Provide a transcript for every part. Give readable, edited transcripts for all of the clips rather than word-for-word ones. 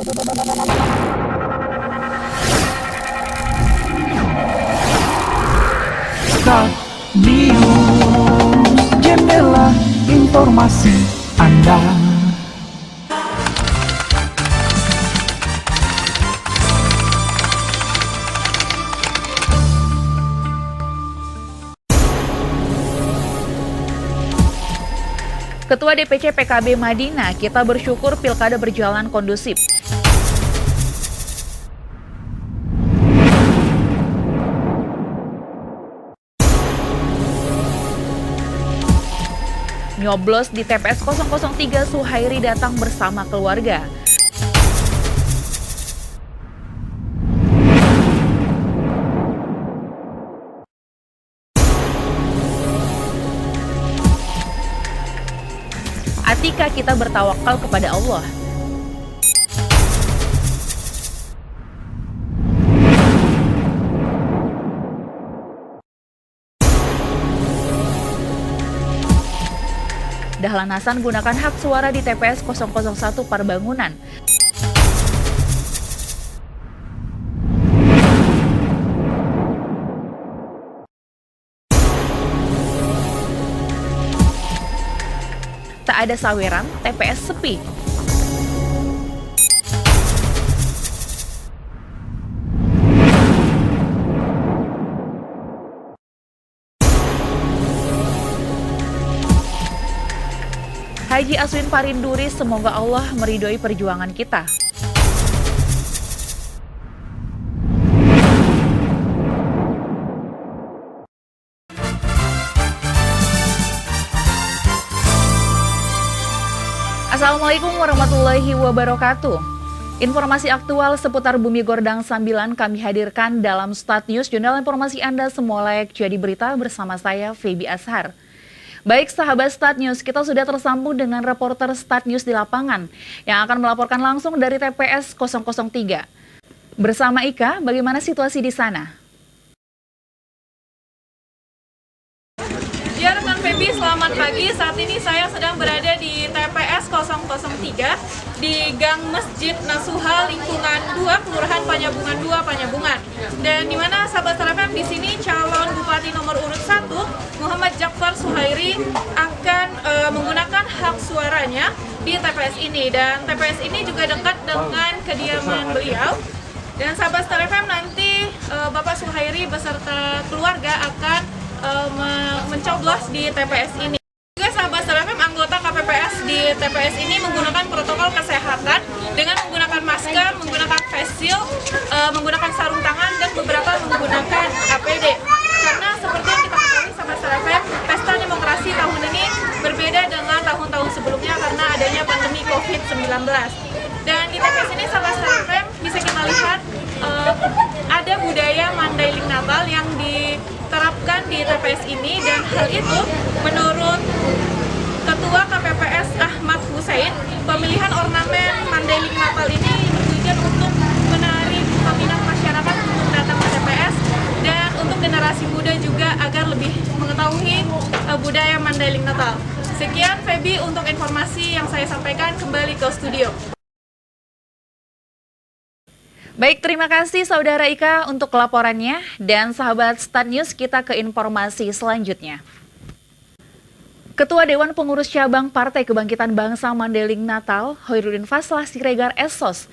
Start News, jendela informasi Anda. Ketua DPC PKB Madinah, kita bersyukur pilkada berjalan kondusif. Nyoblos di TPS 003, Suhairi datang bersama keluarga. Atika, kita bertawakal kepada Allah. Dahlan Hasan gunakan hak suara di TPS 001 Parbangunan. Tak ada saweran, TPS sepi. Haji Aswin Parinduri, semoga Allah meridhoi perjuangan kita. Assalamualaikum warahmatullahi wabarakatuh. Informasi aktual seputar Bumi Gordang Sambilan kami hadirkan dalam Start News, jurnal informasi Anda semua layak jadi berita bersama saya, Feby Ashar. Baik sahabat Start News, kita sudah tersambung dengan reporter Start News di lapangan yang akan melaporkan langsung dari TPS 003. Bersama Ika, bagaimana situasi di sana? Ya rekan Feby, selamat pagi. Saat ini saya sedang berada di TPS 003 di Gang Masjid Nasuha, lingkungan 2, Kelurahan Panyabungan 2, Panyabungan. Dan di mana sahabat RFM di sini calon Bupati nomor urut 1 Muhammad Jafar Suhairi akan menggunakan hak suaranya di TPS ini. Dan TPS ini juga dekat dengan kediaman beliau. Dan sahabat RFM nanti Bapak Suhairi beserta keluarga akan mencoblos di TPS ini. Juga sahabat RFM, anggota KPPS di TPS ini menggunakan protokol kesehatan dengan menggunakan masker, menggunakan face shield, menggunakan sarung tangan, dan beberapa menggunakan APD. Karena seperti yang kita ketahui sahabat RFM, pesta demokrasi tahun ini berbeda dengan tahun-tahun sebelumnya karena adanya pandemi COVID-19. Dan di TPS ini sahabat RFM bisa kita lihat ada budaya Mandailing Natal yang diterapkan di TPS ini, dan hal itu menurut Ketua KPPS Ahmad Hussein, pemilihan ornamen Mandailing Natal ini bertujuan untuk menarik peminat masyarakat untuk datang ke TPS dan untuk generasi muda juga agar lebih mengetahui budaya Mandailing Natal. Sekian Feby untuk informasi yang saya sampaikan, kembali ke studio. Baik, terima kasih Saudara Ika untuk laporannya. Dan sahabat Start News, kita ke informasi selanjutnya. Ketua Dewan Pengurus Cabang Partai Kebangkitan Bangsa Mandailing Natal, Hoirudin Faslah Siregar Esos,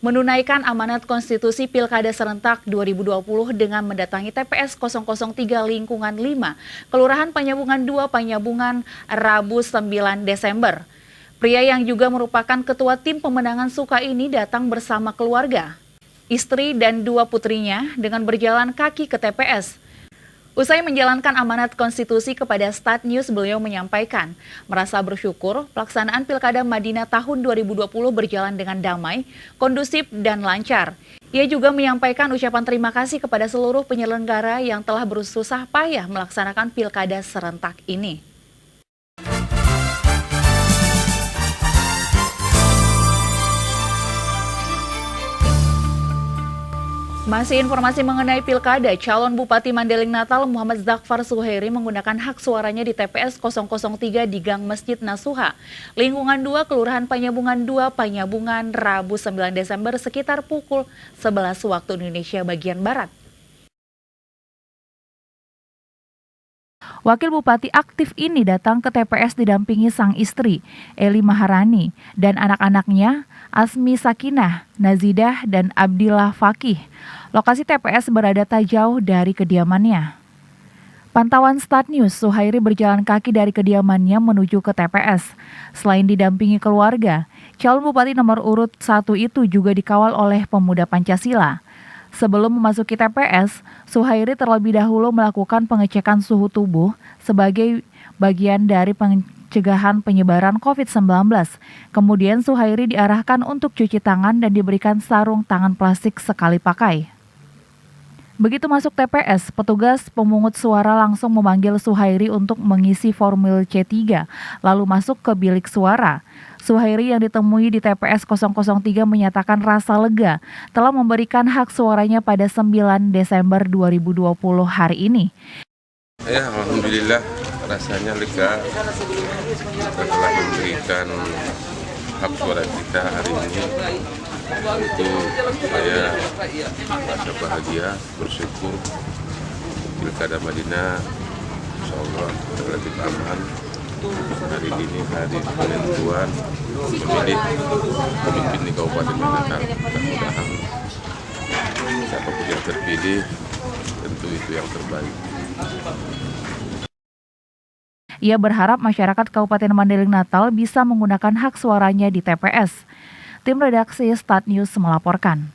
menunaikan amanat konstitusi Pilkada Serentak 2020 dengan mendatangi TPS 003 lingkungan 5, Kelurahan Panyabungan 2, Panyabungan, Rabu 9 Desember. Pria yang juga merupakan ketua tim pemenangan Suka ini datang bersama keluarga, istri dan 2 putrinya dengan berjalan kaki ke TPS. Usai menjalankan amanat konstitusi kepada Start News, beliau menyampaikan merasa bersyukur pelaksanaan Pilkada Madinah tahun 2020 berjalan dengan damai, kondusif, dan lancar. Ia juga menyampaikan ucapan terima kasih kepada seluruh penyelenggara yang telah bersusah payah melaksanakan Pilkada serentak ini. Masih informasi mengenai pilkada, calon Bupati Mandailing Natal Muhammad Zakfar Suhairi menggunakan hak suaranya di TPS 003 di Gang Masjid Nasuha, lingkungan 2, Kelurahan Panyabungan 2, Panyabungan, Rabu 9 Desember sekitar pukul 11 waktu Indonesia bagian Barat. Wakil Bupati aktif ini datang ke TPS didampingi sang istri, Eli Maharani, dan anak-anaknya, Asmi Sakinah, Nazidah, dan Abdillah Fakih. Lokasi TPS berada tak jauh dari kediamannya. Pantauan Start News, Suhairi berjalan kaki dari kediamannya menuju ke TPS. Selain didampingi keluarga, calon Bupati nomor urut 1 itu juga dikawal oleh pemuda Pancasila. Sebelum memasuki TPS, Suhairi terlebih dahulu melakukan pengecekan suhu tubuh sebagai bagian dari pencegahan penyebaran COVID-19. Kemudian Suhairi diarahkan untuk cuci tangan dan diberikan sarung tangan plastik sekali pakai. Begitu masuk TPS, petugas pemungut suara langsung memanggil Suhairi untuk mengisi formulir C3, lalu masuk ke bilik suara. Suhairi yang ditemui di TPS 003 menyatakan rasa lega telah memberikan hak suaranya pada 9 Desember 2020 hari ini. Ya, alhamdulillah rasanya lega setelah memberikan hak suara kita hari ini. Itu saya merasa bahagia, bersyukur Pilkada Madinah insya Allah relatif aman. Hari ini hari penentuan memilih pemimpin di Kabupaten Madinah. Mudah-mudahan siapapun yang terpilih tentu itu yang terbaik. Ia berharap masyarakat Kabupaten Mandailing Natal bisa menggunakan hak suaranya di TPS. Tim redaksi Start News melaporkan.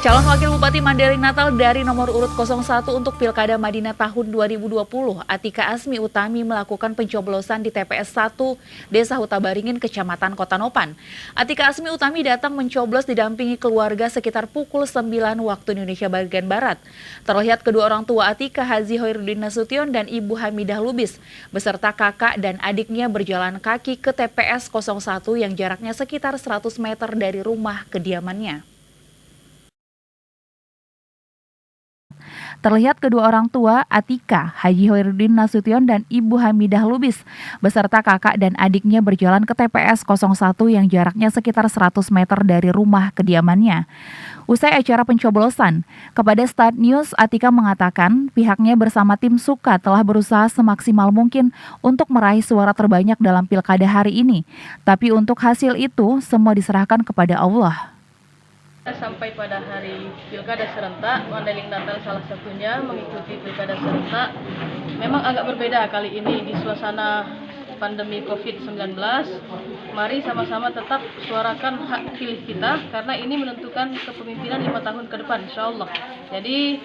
Calon Wakil Bupati Mandailing Natal dari nomor urut 01 untuk Pilkada Madinah tahun 2020, Atika Asmi Utami melakukan pencoblosan di TPS 1 Desa Hutabaringin, Kecamatan Kota Nopan. Atika Asmi Utami datang mencoblos didampingi keluarga sekitar pukul 9 waktu Indonesia bagian Barat. Terlihat kedua orang tua Atika, Haji Hoirudin Nasution dan Ibu Hamidah Lubis, beserta kakak dan adiknya berjalan kaki ke TPS 01 yang jaraknya sekitar 100 meter dari rumah kediamannya. Terlihat kedua orang tua Atika, Haji Hoirudin Nasution dan Ibu Hamidah Lubis beserta kakak dan adiknya berjalan ke TPS 01 yang jaraknya sekitar 100 meter dari rumah kediamannya. Usai acara pencoblosan, kepada Start News, Atika mengatakan pihaknya bersama tim Suka telah berusaha semaksimal mungkin untuk meraih suara terbanyak dalam pilkada hari ini. Tapi untuk hasil itu semua diserahkan kepada Allah. Sampai pada hari pilkada serentak, Mandailing Natal salah satunya mengikuti pilkada serentak. Memang agak berbeda kali ini di suasana pandemi COVID-19. Mari sama-sama tetap suarakan hak pilih kita karena ini menentukan kepemimpinan 5 tahun ke depan, insya Allah. Jadi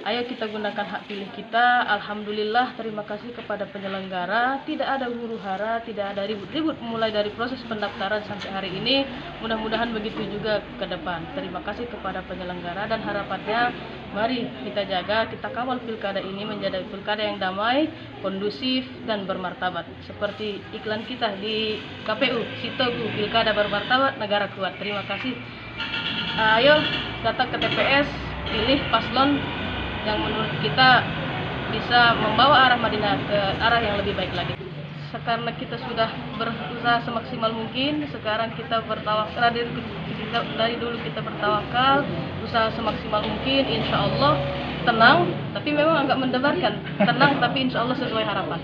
ayo kita gunakan hak pilih kita. Alhamdulillah, terima kasih kepada penyelenggara. Tidak ada huru-hara, tidak ada ribut-ribut mulai dari proses pendaftaran sampai hari ini. Mudah-mudahan begitu juga ke depan. Terima kasih kepada penyelenggara dan harapannya mari kita jaga, kita kawal pilkada ini menjadi pilkada yang damai, kondusif dan bermartabat. Seperti iklan kita di KPU, Sitogu, pilkada bermartabat, negara kuat. Terima kasih. Ayo datang ke TPS, pilih paslon yang menurut kita bisa membawa arah Madinah ke arah yang lebih baik lagi. Karena kita sudah berusaha semaksimal mungkin, sekarang kita bertawakal, dari dulu kita bertawakal, usaha semaksimal mungkin, insya Allah tenang, tapi memang agak mendebarkan, tenang tapi insya Allah sesuai harapan.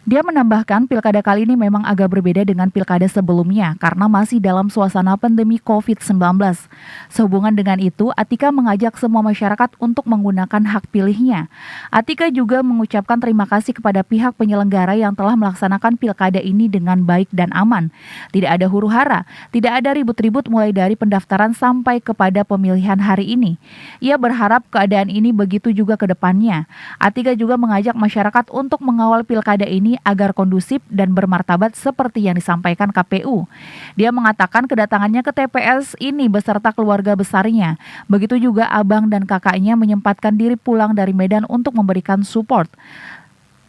Dia menambahkan pilkada kali ini memang agak berbeda dengan pilkada sebelumnya karena masih dalam suasana pandemi COVID-19. Sehubungan dengan itu, Atika mengajak semua masyarakat untuk menggunakan hak pilihnya. Atika juga mengucapkan terima kasih kepada pihak penyelenggara yang telah melaksanakan pilkada ini dengan baik dan aman. Tidak ada huru-hara, tidak ada ribut-ribut mulai dari pendaftaran sampai kepada pemilihan hari ini. Ia berharap keadaan ini begitu juga ke depannya. Atika juga mengajak masyarakat untuk mengawal pilkada ini agar kondusif dan bermartabat seperti yang disampaikan KPU. Dia mengatakan kedatangannya ke TPS ini beserta keluarga besarnya. Begitu juga abang dan kakaknya menyempatkan diri pulang dari Medan untuk memberikan support.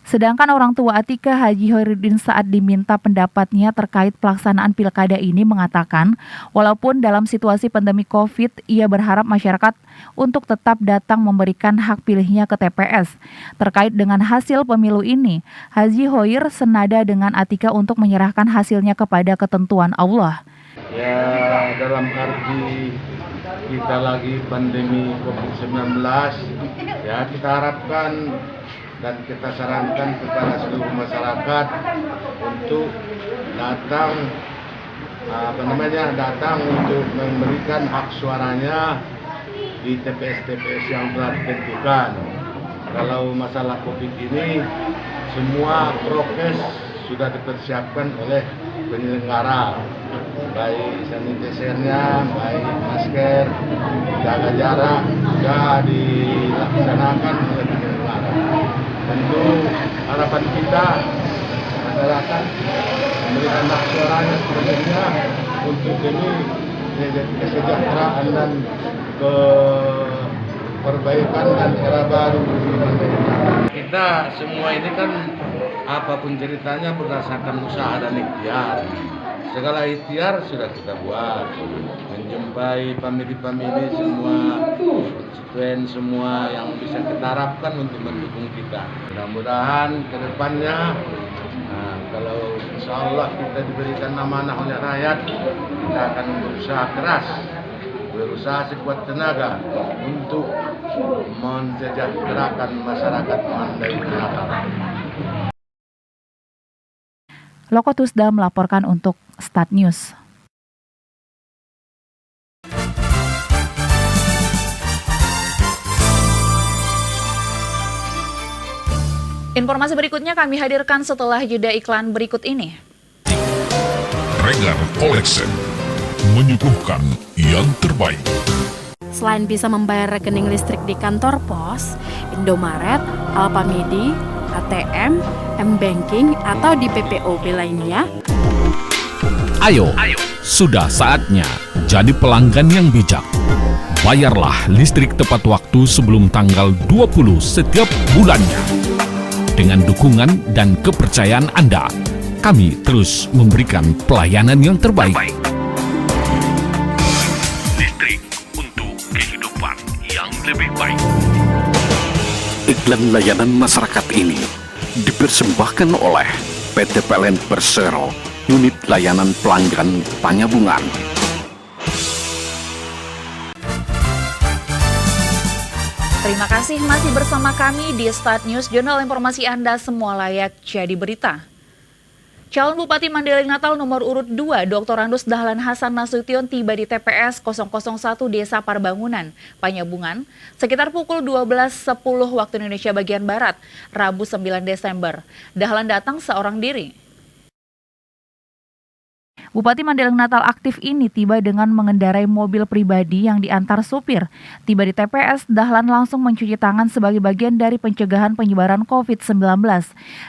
Sedangkan orang tua Atika, Haji Hoirudin, saat diminta pendapatnya terkait pelaksanaan pilkada ini mengatakan, walaupun dalam situasi pandemi COVID, ia berharap masyarakat untuk tetap datang memberikan hak pilihnya ke TPS. Terkait dengan hasil pemilu ini, Haji Hoir senada dengan Atika untuk menyerahkan hasilnya kepada ketentuan Allah. Ya, dalam arti kita lagi pandemi COVID-19, ya kita harapkan dan kita sarankan kepada seluruh masyarakat untuk datang datang untuk memberikan hak suaranya di TPS-TPS yang telah ditentukan. Kalau masalah COVID ini, semua prokes sudah dipersiapkan oleh penyelenggara, baik sanitizer-nya, baik masker, jaga jarak sudah dilaksanakan oleh penyelenggara. Tentu harapan kita masyarakat memberikan hak suaranya sepenuhnya untuk demi kesejahteraan dan perbaikan dan era baru. Kita semua ini kan apapun ceritanya berdasarkan usaha dan ikhtiar. Segala ikhtiar sudah kita buat, menjumpai famili-famili semua, konstituen semua yang bisa kita harapkan untuk mendukung kita. Mudah-mudahan ke depannya, kalau insya Allah kita diberikan amanah oleh rakyat, kita akan berusaha keras, berusaha sekuat tenaga untuk mensejahterakan masyarakat Mandailing. Loko Tusda melaporkan untuk Start News. Informasi berikutnya kami hadirkan setelah jeda iklan berikut ini. Regar Collection menyuguhkan yang terbaik. Selain bisa membayar rekening listrik di kantor pos, Indomaret, Alfamidi, ATM, M-Banking, atau di PPOB lainnya. Ayo, sudah saatnya jadi pelanggan yang bijak. Bayarlah listrik tepat waktu sebelum tanggal 20 setiap bulannya. Dengan dukungan dan kepercayaan Anda, kami terus memberikan pelayanan yang terbaik. Listrik untuk kehidupan yang lebih baik. Iklan layanan masyarakat ini dipersembahkan oleh PT PLN Persero, Unit Layanan Pelanggan Panyabungan. Terima kasih masih bersama kami di Start News, jurnal informasi Anda semua layak jadi berita. Calon Bupati Mandailing Natal nomor urut 2, Dr. Andus Dahlan Hasan Nasution tiba di TPS 001 Desa Parbangunan, Panyabungan, sekitar pukul 12.10 waktu Indonesia bagian Barat, Rabu 9 Desember. Dahlan datang seorang diri. Bupati Mandailing Natal aktif ini tiba dengan mengendarai mobil pribadi yang diantar supir. Tiba di TPS, Dahlan langsung mencuci tangan sebagai bagian dari pencegahan penyebaran COVID-19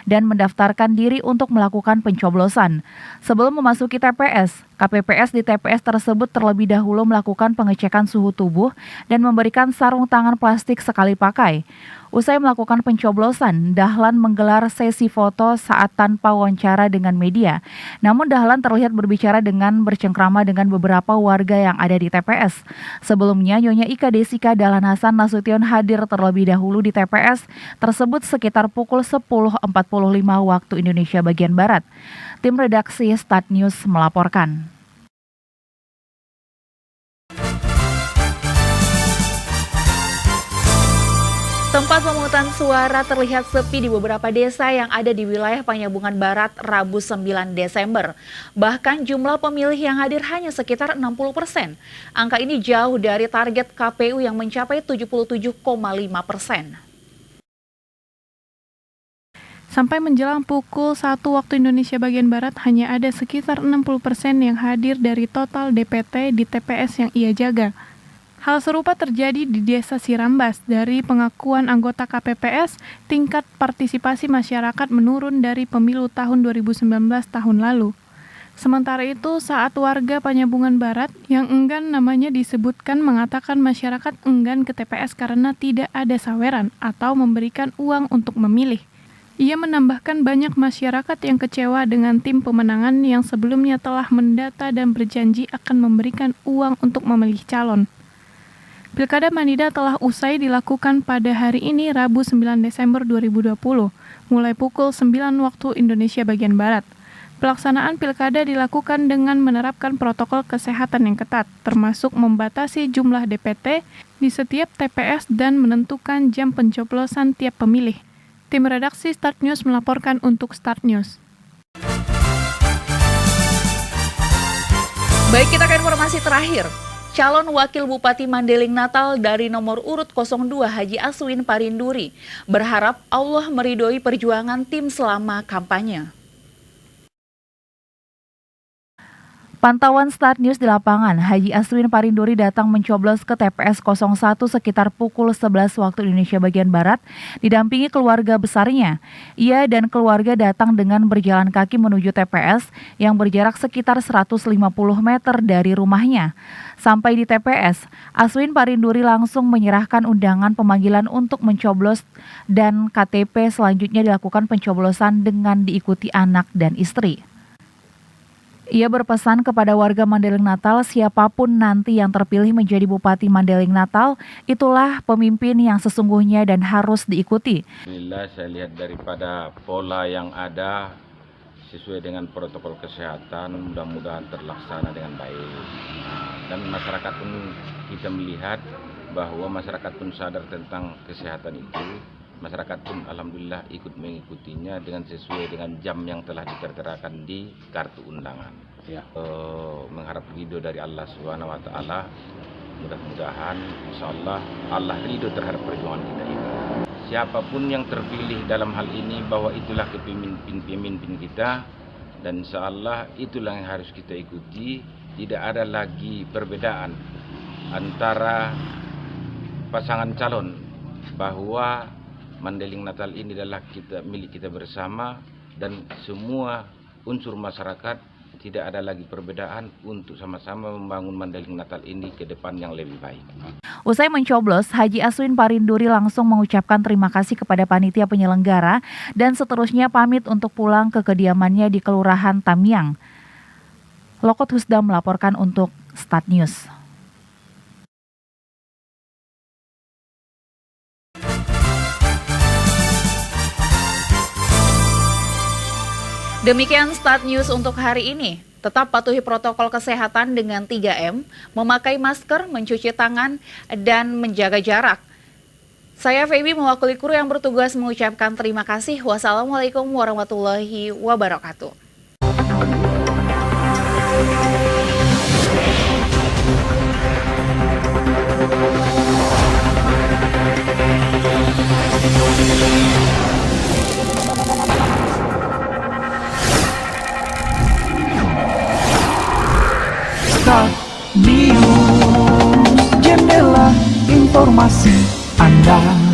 dan mendaftarkan diri untuk melakukan pencoblosan. Sebelum memasuki TPS, KPPS di TPS tersebut terlebih dahulu melakukan pengecekan suhu tubuh dan memberikan sarung tangan plastik sekali pakai. Usai melakukan pencoblosan, Dahlan menggelar sesi foto saat tanpa wawancara dengan media. Namun Dahlan terlihat berbicara dengan bercengkrama dengan beberapa warga yang ada di TPS. Sebelumnya, Nyonya Ika Desika Dahlan Hasan Nasution hadir terlebih dahulu di TPS tersebut sekitar pukul 10.45 waktu Indonesia bagian Barat. Tim redaksi Start News melaporkan. Tempat pemungutan suara terlihat sepi di beberapa desa yang ada di wilayah Panyabungan Barat Rabu 9 Desember. Bahkan jumlah pemilih yang hadir hanya sekitar 60%. Angka ini jauh dari target KPU yang mencapai 77,5%. Sampai menjelang pukul 1 waktu Indonesia bagian Barat, hanya ada sekitar 60% yang hadir dari total DPT di TPS yang ia jaga. Hal serupa terjadi di Desa Sirambas. Dari pengakuan anggota KPPS, tingkat partisipasi masyarakat menurun dari pemilu tahun 2019 tahun lalu. Sementara itu, saat warga Panyabungan Barat yang enggan namanya disebutkan mengatakan masyarakat enggan ke TPS karena tidak ada saweran atau memberikan uang untuk memilih. Ia menambahkan banyak masyarakat yang kecewa dengan tim pemenangan yang sebelumnya telah mendata dan berjanji akan memberikan uang untuk memilih calon. Pilkada Manida telah usai dilakukan pada hari ini Rabu 9 Desember 2020, mulai pukul 9 waktu Indonesia bagian Barat. Pelaksanaan pilkada dilakukan dengan menerapkan protokol kesehatan yang ketat, termasuk membatasi jumlah DPT di setiap TPS dan menentukan jam pencoblosan tiap pemilih. Tim redaksi Start News melaporkan untuk Start News. Baik, kita ke informasi terakhir. Calon Wakil Bupati Mandailing Natal dari nomor urut 02 Haji Aswin Parinduri berharap Allah meridhoi perjuangan tim selama kampanye. Pantauan Start News di lapangan, Haji Aswin Parinduri datang mencoblos ke TPS 01 sekitar pukul 11 waktu Indonesia bagian Barat, didampingi keluarga besarnya. Ia dan keluarga datang dengan berjalan kaki menuju TPS yang berjarak sekitar 150 meter dari rumahnya. Sampai di TPS, Aswin Parinduri langsung menyerahkan undangan pemanggilan untuk mencoblos dan KTP selanjutnya dilakukan pencoblosan dengan diikuti anak dan istri. Ia berpesan kepada warga Mandailing Natal, siapapun nanti yang terpilih menjadi Bupati Mandailing Natal, itulah pemimpin yang sesungguhnya dan harus diikuti. Alhamdulillah, saya lihat daripada pola yang ada sesuai dengan protokol kesehatan, mudah-mudahan terlaksana dengan baik. Dan masyarakat pun kita melihat bahwa masyarakat pun sadar tentang kesehatan itu. Masyarakat pun alhamdulillah ikut mengikutinya dengan sesuai dengan jam yang telah diterterakan di kartu undangan. Mengharap ridho dari Allah Subhanahu wa taala. Mudah-mudahan insyaallah Allah ridho terhadap perjuangan kita ini. Siapapun yang terpilih dalam hal ini bahwa itulah pemimpin kita dan insyaallah itulah yang harus kita ikuti. Tidak ada lagi perbedaan antara pasangan calon bahwa Mandailing Natal ini adalah milik kita bersama dan semua unsur masyarakat tidak ada lagi perbedaan untuk sama-sama membangun Mandailing Natal ini ke depan yang lebih baik. Usai mencoblos, Haji Aswin Parinduri langsung mengucapkan terima kasih kepada panitia penyelenggara dan seterusnya pamit untuk pulang ke kediamannya di Kelurahan Tamiang. Lokot Husda melaporkan untuk Start News. Demikian Start News untuk hari ini. Tetap patuhi protokol kesehatan dengan 3M, memakai masker, mencuci tangan, dan menjaga jarak. Saya Feby mewakili kru yang bertugas mengucapkan terima kasih. Wassalamualaikum warahmatullahi wabarakatuh. Start News, jendela informasi Anda.